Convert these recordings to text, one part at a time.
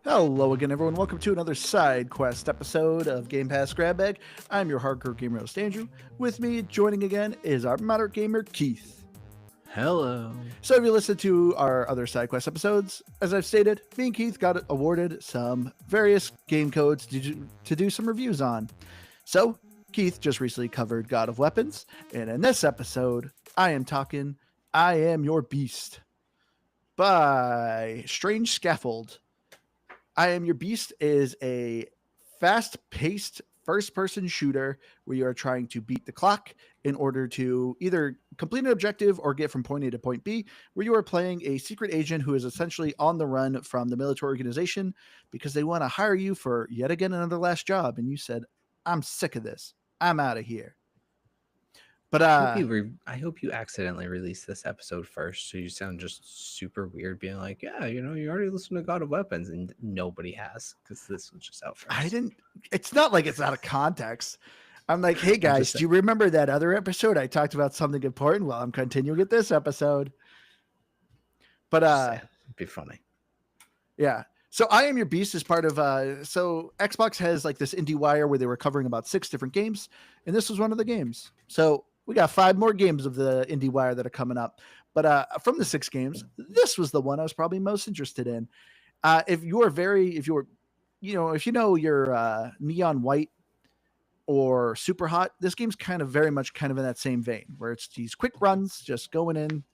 Hello again, everyone. Welcome to another Sidequest episode of Game Pass Grab Bag. I'm your hardcore gamer host, Andrew. With me, joining again, is our moderate gamer, Keith. Hello. So if you listen to our other Sidequest episodes, as I've stated, me and Keith got awarded some various game codes to do some reviews on. So Keith just recently covered God of Weapons, and in this episode, I am talking I Am Your Beast by Strange Scaffold. I Am Your Beast is a fast-paced first-person shooter where you are trying to beat the clock in order to either complete an objective or get from point A to point B, where you are playing a secret agent who is essentially on the run from the military organization because they want to hire you for yet again another last job. And you said, I'm sick of this. I'm out of here. But I hope you accidentally released this episode first, so you sound just super weird, being like, "Yeah, you already listened to God of Weapons," and nobody has because this was just out first. I didn't. It's not like it's out of context. I'm like, hey guys, do you remember that other episode I talked about something important? Well, I'm continuing with this episode. But it'd be funny. Yeah. So I Am Your Beast is part of so Xbox has like this IndieWire where they were covering about 6 different games, and this was one of the games. So we got 5 more games of the IndieWire that are coming up. But from the 6 games, this was the one I was probably most interested in. If you know your Neon White or Super Hot, this game's very much in that same vein where it's these quick runs, just going in,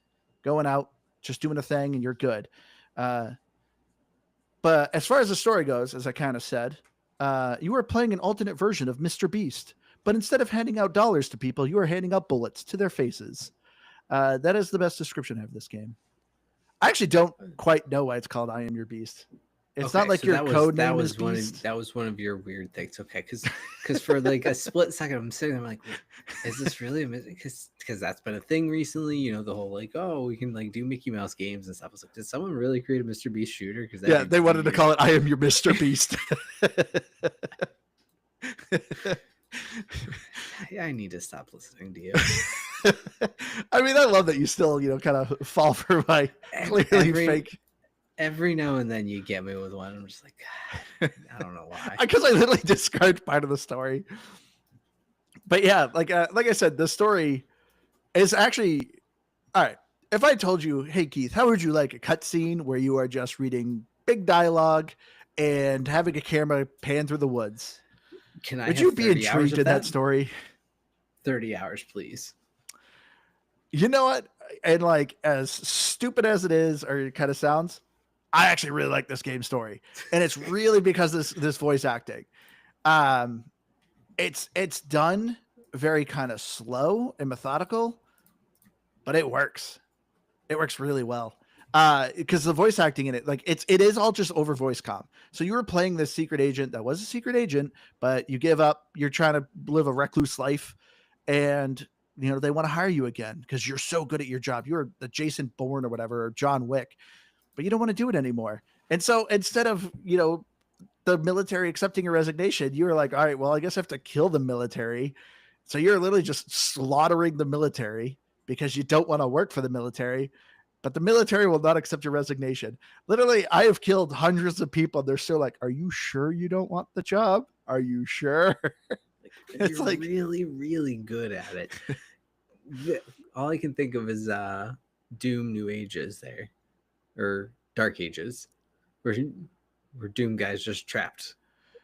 going out, just doing a thing, and you're good. But as far as the story goes, as I kind of said, you are playing an alternate version of Mr. Beast. But instead of handing out dollars to people, you are handing out bullets to their faces. That is the best description of this game. I actually don't quite know why it's called I Am Your Beast. It's not like so your code name is Beast. That was one of your weird things. Okay, because for like a split second, I'm sitting there like, is this really? Because that's been a thing recently. The whole like, oh, we can like do Mickey Mouse games and stuff. I was like, did someone really create a Mr. Beast shooter? Because yeah, they wanted to call it I Am Your Mr. Beast. I need to stop listening to you. I mean, I love that you still, kind of fall for my clearly fake. Every now and then you get me with one. I'm just like, I don't know why. Because I literally described part of the story. But yeah, like I said, the story is actually all right. If I told you, hey Keith, how would you like a cutscene where you are just reading big dialogue and having a camera pan through the woods? Would you be intrigued in that story? 30 hours, please. You know what? And like, as stupid as it is, or it kind of sounds, I actually really like this game story. And it's really because this voice acting. It's done very kind of slow and methodical, but it works. It works really well. Because the voice acting in it, like it is all just over voice comm. So you were playing this secret agent that was a secret agent, but you give up. You're trying to live a recluse life, and they want to hire you again because you're so good at your job. You're the Jason Bourne or whatever, or John Wick, but you don't want to do it anymore. And so instead of the military accepting your resignation, you were like, all right, well, I guess I have to kill the military. So you're literally just slaughtering the military because you don't want to work for the military. But the military will not accept your resignation. Literally, I have killed hundreds of people. They're still like, are you sure you don't want the job? Are you sure? It's like really, really good at it. All I can think of is Doom New Ages there. Or Dark Ages. Where Doom guy's just trapped.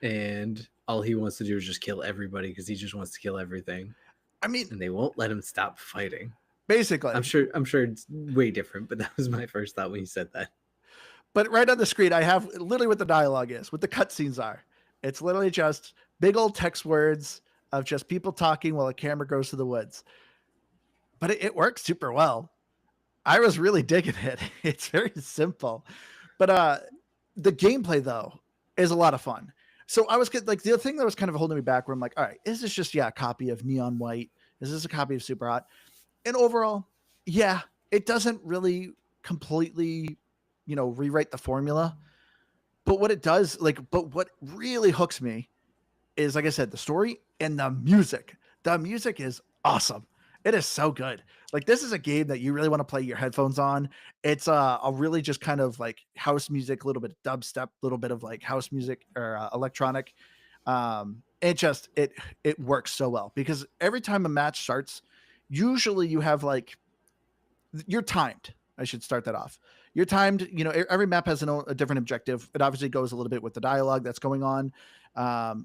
And all he wants to do is just kill everybody because he just wants to kill everything. I mean... And they won't let him stop fighting. Basically, I'm sure it's way different, but that was my first thought when you said that. But right on the screen, I have literally what the dialogue is, what the cutscenes are. It's literally just big old text words of just people talking while a camera goes to the woods. But it works super well. I was really digging it. It's very simple, but the gameplay though is a lot of fun. So I was like, the thing that was kind of holding me back, where I'm like, all right, is this just a copy of Neon White? Is this a copy of Super Hot? And overall, yeah, it doesn't really completely, rewrite the formula. But what it does, but what really hooks me is, like I said, the story and the music. The music is awesome. It is so good. Like, this is a game that you really want to play your headphones on. It's a really just kind of like house music, a little bit of dubstep, a little bit of like house music or electronic. It works so well because every time a match starts, usually you have like you're timed. I should start that off. You're timed. Every map has a different objective. It obviously goes a little bit with the dialogue that's going on,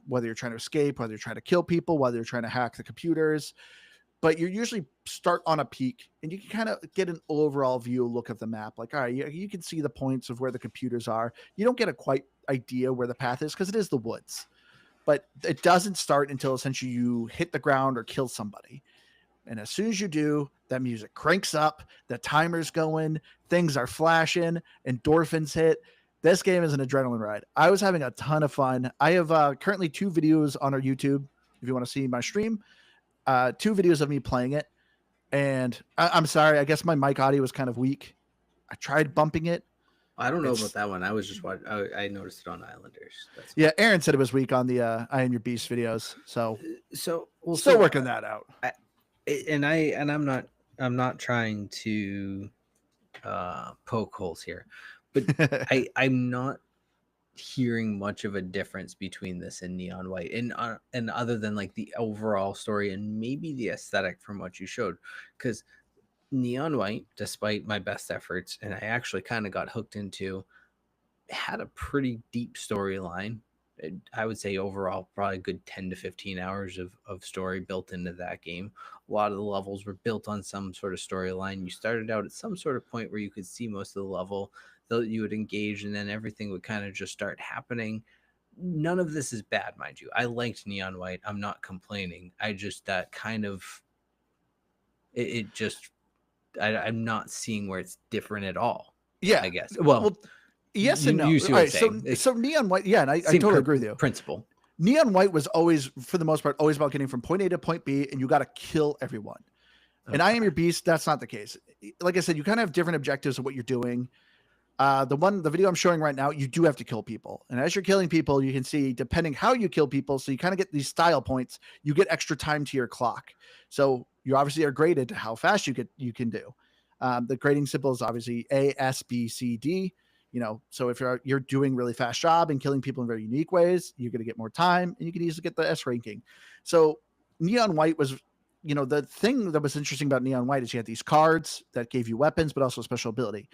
whether you're trying to escape, whether you're trying to kill people, whether you're trying to hack the computers. But you usually start on a peak and you can kind of get an overall view look of the map. Like, all right, you can see the points of where the computers are. You don't get a quite idea where the path is because it is the woods, but it doesn't start until essentially you hit the ground or kill somebody. And as soon as you do, that music cranks up, the timer's going, things are flashing, endorphins hit. This game is an adrenaline ride. I was having a ton of fun. I have currently 2 videos on our YouTube. If you want to see my stream, 2 videos of me playing it. And I'm sorry, I guess my mic audio was kind of weak. I tried bumping it. I don't know about that one. I was just watching. I noticed it on Islanders. Yeah, Aaron said it was weak on the I Am Your Beast videos. So still working that out. I'm not trying to poke holes here, but I'm not hearing much of a difference between this and Neon White, and other than like the overall story and maybe the aesthetic from what you showed, because Neon White, despite my best efforts, and I actually kind of got hooked into, had a pretty deep storyline. I would say overall, probably a good 10 to 15 hours of story built into that game. A lot of the levels were built on some sort of storyline. You started out at some sort of point where you could see most of the level that you would engage, and then everything would kind of just start happening. None of this is bad, mind you. I liked Neon White. I'm not complaining. I just, that kind of, it just, I'm not seeing where it's different at all. Yeah, I guess. Well yes and no. You see what I'm saying. So Neon White, yeah, and I totally agree with you. Principle. Neon White was always, for the most part, always about getting from point A to point B, and you got to kill everyone. Okay. And I Am Your Beast, that's not the case. Like I said, you kind of have different objectives of what you're doing. The video I'm showing right now, you do have to kill people. And as you're killing people, you can see, depending how you kill people, so you kind of get these style points, you get extra time to your clock. So you obviously are graded to how fast you can do. The grading symbol is obviously A, S, B, C, D. So if you're doing really fast job and killing people in very unique ways, you're going to get more time and you can easily get the S ranking. So Neon White was, the thing that was interesting about Neon White is you had these cards that gave you weapons, but also special ability.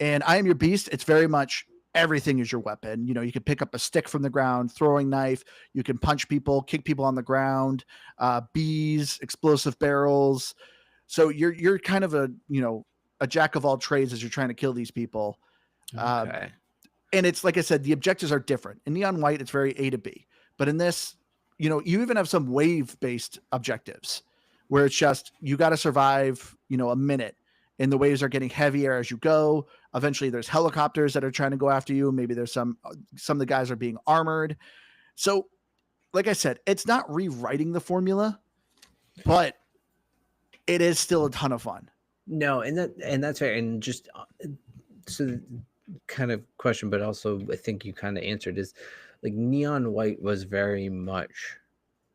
And I Am Your Beast, it's very much everything is your weapon. You can pick up a stick from the ground, throwing knife. You can punch people, kick people on the ground, bees, explosive barrels. So you're kind of a jack of all trades as you're trying to kill these people. Okay. And it's like I said, the objectives are different. In Neon White, it's very A to B. But in this, you even have some wave-based objectives where it's just you got to survive, a minute. And the waves are getting heavier as you go. Eventually, there's helicopters that are trying to go after you. Maybe there's some of the guys are being armored. So, like I said, it's not rewriting the formula, but it is still a ton of fun. No, and that's fair. And just so kind of question, but also I think you kind of answered, is like Neon White was very much,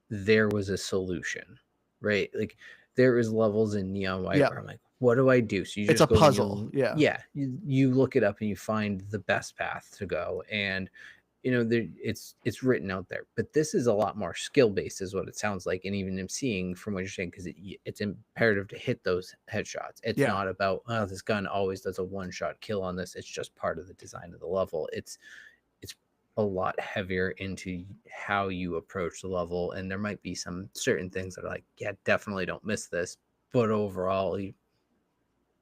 there was a solution, right? Like there is levels in Neon White where I'm like, what do I do? So it's a puzzle. Yeah. You look it up and you find the best path to go, and it's written out there. But this is a lot more skill based, is what it sounds like. And even I'm seeing from what you're saying, because it's imperative to hit those headshots. It's not about, oh, this gun always does a one-shot kill on this. It's just part of the design of the level. It's a lot heavier into how you approach the level, and there might be some certain things that are like, yeah, definitely don't miss this. But overall,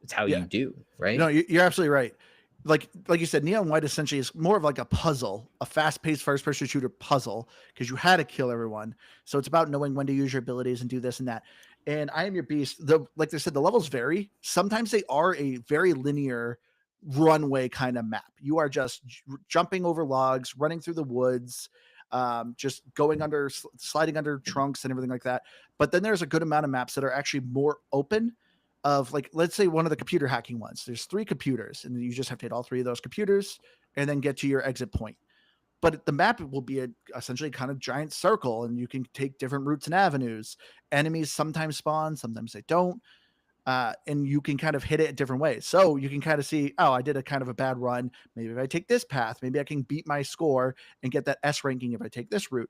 it's how you do, right? No, you're absolutely right. Like you said, Neon White essentially is more of like a puzzle, a fast-paced first-person shooter puzzle, because you had to kill everyone. So it's about knowing when to use your abilities and do this and that. And I Am Your Beast, like they said, the levels vary. Sometimes they are a very linear runway kind of map. You are just jumping over logs, running through the woods, just going under, sliding under trunks and everything like that. But then there's a good amount of maps that are actually more open. Of like, let's say one of the computer hacking ones, there's 3 computers and you just have to hit all 3 of those computers and then get to your exit point. But the map will be essentially kind of giant circle, and you can take different routes and avenues. Enemies sometimes spawn, sometimes they don't. and you can kind of hit it in different ways. So you can kind of see, oh, I did a kind of a bad run. Maybe if I take this path, maybe I can beat my score and get that S ranking if I take this route.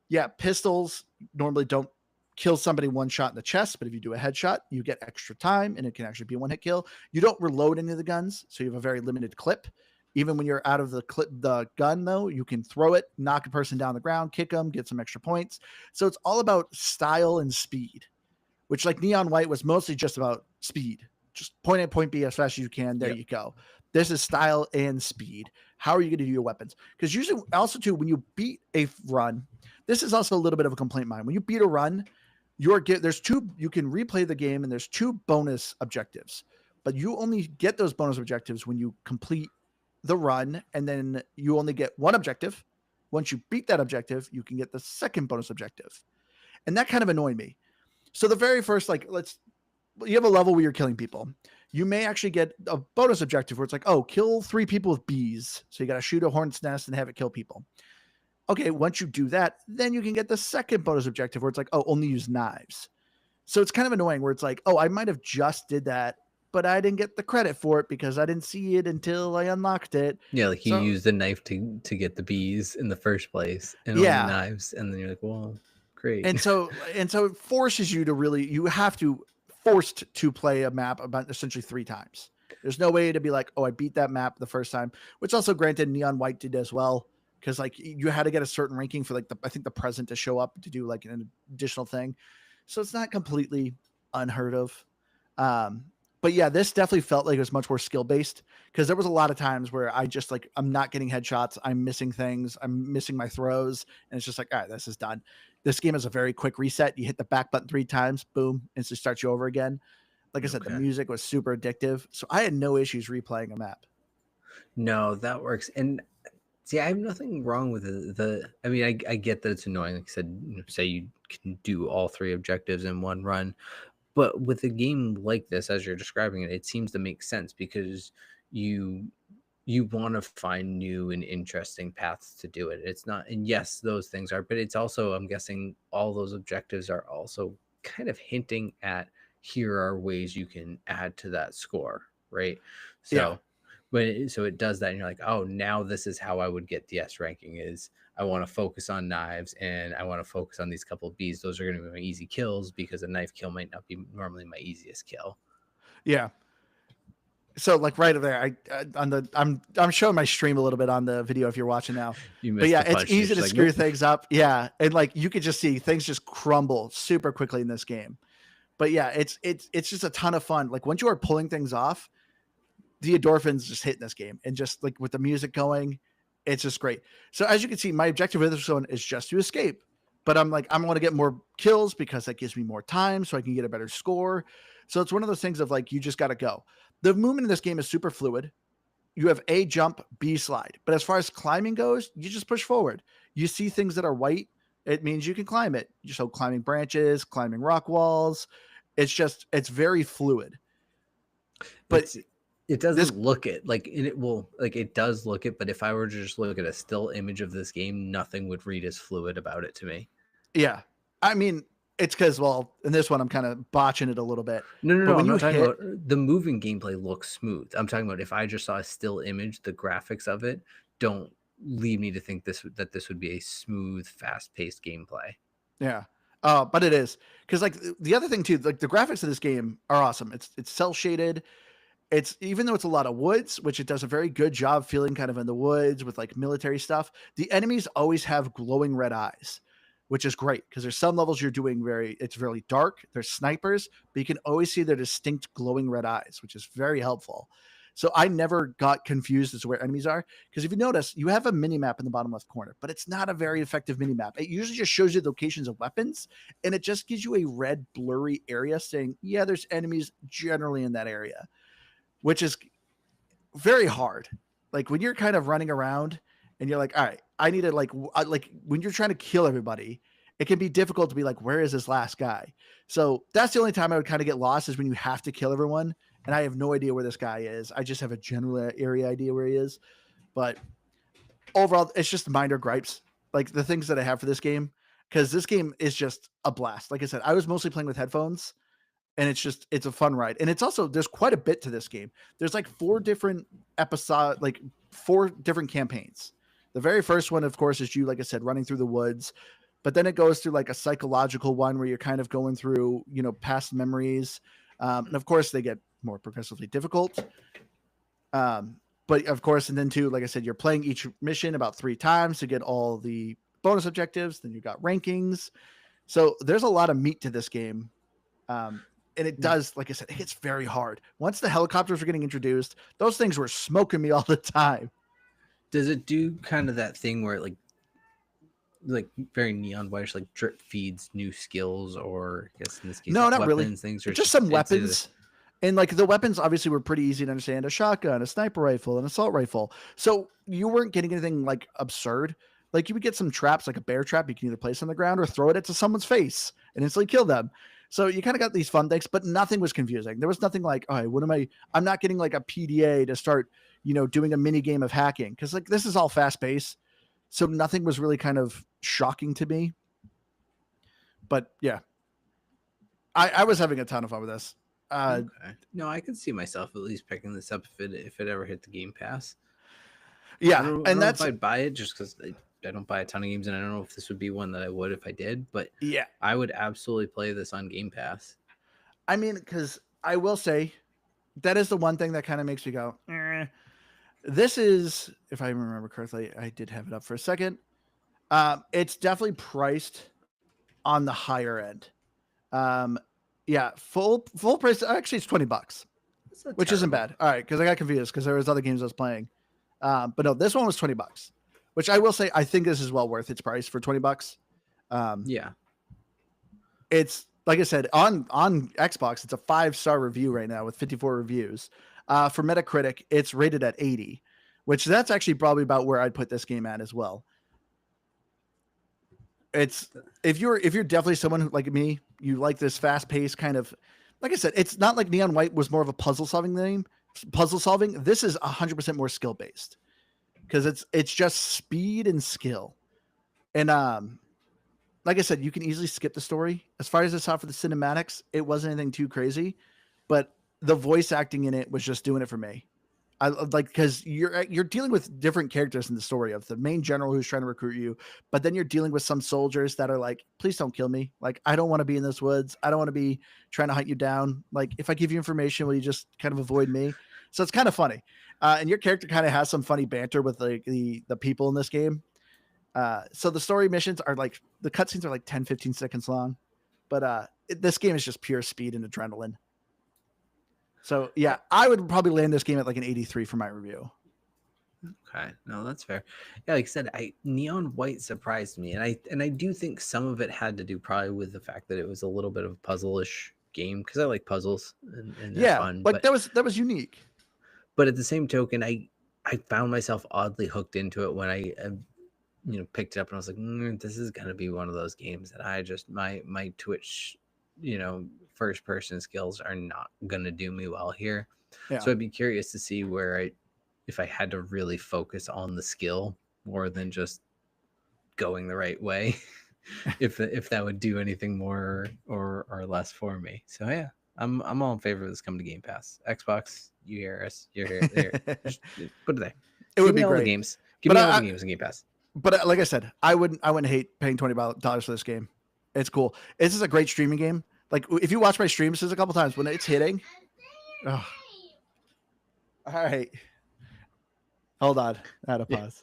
Yeah, pistols normally don't kill somebody one shot in the chest, but if you do a headshot, you get extra time and it can actually be a one hit kill. You don't reload any of the guns, so you have a very limited clip. Even when you're out of the gun, though, you can throw it, knock a person down the ground, kick them, get some extra points. So it's all about style and speed, which like Neon White was mostly just about speed. Just point A, point B as fast as you can. There you go. This is style and speed. How are you going to do your weapons? Because usually, also too, when you beat a run, this is also a little bit of a complaint of mine. When you beat a run, there's two. You can replay the game, and there's two bonus objectives, but you only get those bonus objectives when you complete the run, and then you only get one objective. Once you beat that objective, you can get the second bonus objective, and that kind of annoyed me. So the very first, like, you have a level where you're killing people. You may actually get a bonus objective where it's like, oh, kill 3 people with bees. So you got to shoot a hornet's nest and have it kill people. Okay, once you do that, then you can get the second bonus objective where it's like, oh, only use knives. So it's kind of annoying where it's like, oh, I might have just did that, but I didn't get the credit for it because I didn't see it until I unlocked it. Yeah, like you used the knife to get the bees in the first place and only knives, and then you're like, well, great. And so it forces you to really, you have to forced to play a map about essentially 3 times. There's no way to be like, oh, I beat that map the first time, which also granted Neon White did as well. Cause like you had to get a certain ranking for like I think the present to show up to do like an additional thing. So it's not completely unheard of. But yeah, this definitely felt like it was much more skill based because there was a lot of times where I just like, I'm not getting headshots. I'm missing things. I'm missing my throws. And it's just like, all right, this is done. This game is a very quick reset. You hit the back button 3 times, boom, and it starts you over again. Like I said, the music was super addictive. So I had no issues replaying a map. No, that works. And see, I have nothing wrong with I mean, I get that it's annoying. Like I said, say you can do all 3 objectives in one run. But with a game like this, as you're describing it, it seems to make sense because you want to find new and interesting paths to do it. It's not, and yes, those things are, but it's also, I'm guessing all those objectives are also kind of hinting at here are ways you can add to that score, right? So Yeah. So it does that, and you're like, oh, now this is how I would get the S ranking is I want to focus on knives and I want to focus on these couple of bees. Those are going to be my easy kills because a knife kill might not be normally my easiest kill. Yeah. So like right there, I'm showing my stream a little bit on the video if you're watching now. But yeah, it's easy to screw things up. Yeah, and like you could just see things just crumble super quickly in this game. But yeah, it's just a ton of fun. Like once you are pulling things off, the endorphins just hit in this game, and just like with the music going, it's just great. So as you can see, my objective with this one is just to escape. But I'm like, I'm going to get more kills because that gives me more time so I can get a better score. So it's one of those things of like, you just got to go. The movement in this game is super fluid. You have A jump, B slide. But as far as climbing goes, you just push forward. You see things that are white, it means you can climb it. So climbing branches, climbing rock walls. It's very fluid. But it doesn't look it like, and it will, like, it does look it, but if I were to just look at a still image of this game, nothing would read as fluid about it to me. Yeah. I mean, it's because, well, in this one, I'm kind of botching it a little bit. No. I'm not talking about the moving gameplay looks smooth. I'm talking about if I just saw a still image, the graphics of it don't lead me to think that this would be a smooth, fast-paced gameplay. Yeah. But it is. Because, like, the other thing, too, like, the graphics of this game are awesome. It's cel-shaded. It's, even though it's a lot of woods, which it does a very good job feeling kind of in the woods with, like, military stuff, the enemies always have glowing red eyes, which is great because there's some levels you're doing it's very dark. There's snipers, but you can always see their distinct glowing red eyes, which is very helpful. So I never got confused as to where enemies are because if you notice, you have a mini map in the bottom left corner, but it's not a very effective mini map. It usually just shows you the locations of weapons, and it just gives you a red blurry area saying, yeah, there's enemies generally in that area, which is very hard. Like when you're kind of running around and you're like, all right, I need to like when you're trying to kill everybody, it can be difficult to be like, where is this last guy? So that's the only time I would kind of get lost is when you have to kill everyone. And I have no idea where this guy is. I just have a general area idea where he is. But overall, it's just minor gripes. Like the things that I have for this game, because this game is just a blast. Like I said, I was mostly playing with headphones. and it's a fun ride. And it's also, there's quite a bit to this game. There's like 4 different like 4 different campaigns. The very first one, of course, is you, like I said, running through the woods, but then it goes through like a psychological one where you're kind of going through, past memories. And of course they get more progressively difficult. But of course, and then too, like I said, you're playing each mission about 3 times to get all the bonus objectives. Then you got rankings. So there's a lot of meat to this game. And it does, like I said, it gets very hard. Once the helicopters were getting introduced, those things were smoking me all the time. Does it do kind of that thing where it like very neon whitish, like drip feeds new skills, or I guess in this case, no, not weapons, really. Things, or just some weapons. And like the weapons obviously were pretty easy to understand: a shotgun, a sniper rifle, an assault rifle. So you weren't getting anything like absurd. Like you would get some traps, like a bear trap you can either place on the ground or throw it into someone's face and instantly kill them. So you kind of got these fun things, but nothing was confusing. There was nothing like, all right, I'm not getting like a PDA to start, doing a mini game of hacking. Cause like this is all fast paced. So nothing was really kind of shocking to me. But yeah, I was having a ton of fun with this. Okay. No, I can see myself at least picking this up if it ever hit the Game Pass. Yeah, I don't know if I'd buy it just because I don't buy a ton of games, and I don't know if this would be one that I would if I did. But yeah, I would absolutely play this on Game Pass. I mean, because I will say that is the one thing that kind of makes me go, eh. This is, if I remember correctly, I did have it up for a second. It's definitely priced on the higher end. Yeah, full price. Actually, it's $20, which isn't bad. All right, because I got confused because there was other games I was playing. But no, this one was $20, which I will say I think this is well worth its price for $20. Yeah, it's like I said on Xbox, it's a 5-star review right now with 54 reviews. For Metacritic, it's rated at 80, which that's actually probably about where I'd put this game at as well. It's if you're definitely someone who, like me, you like this fast paced kind of, like I said, it's not like Neon White was more of a puzzle solving game. This is 100% more skill based because it's just speed and skill. And like I said, you can easily skip the story. As far as I saw for the cinematics, it wasn't anything too crazy, but the voice acting in it was just doing it for me. I like, because you're dealing with different characters in the story of the main general who's trying to recruit you, but then you're dealing with some soldiers that are like, please don't kill me. Like, I don't want to be in this woods. I don't want to be trying to hunt you down. Like, if I give you information, will you just kind of avoid me? So it's kind of funny. And your character kind of has some funny banter with like the people in this game. So the story missions are like, the cutscenes are like 10, 15 seconds long, but this game is just pure speed and adrenaline. So yeah, I would probably land this game at like an 83 for my review. Okay, no, that's fair. Yeah, like I said, Neon White surprised me, and I do think some of it had to do probably with the fact that it was a little bit of a puzzle-ish game, because I like puzzles and they're fun. Like that was unique. But at the same token, I found myself oddly hooked into it when I picked it up, and I was like, this is gonna be one of those games that I just my Twitch, first person skills are not gonna do me well here. Yeah. So I'd be curious to see if I had to really focus on the skill more than just going the right way, if that would do anything more or less for me. So yeah, I'm all in favor of this coming to Game Pass. Xbox, you hear us? You're here. Just put it there. It would be all great. The games. Give me all the games in Game Pass. But like I said, I wouldn't hate paying $20 for this game. It's cool. This is a great streaming game. Like if you watch my streams, there's a couple times when it's hitting. Oh. All right. Hold on. I had to pause.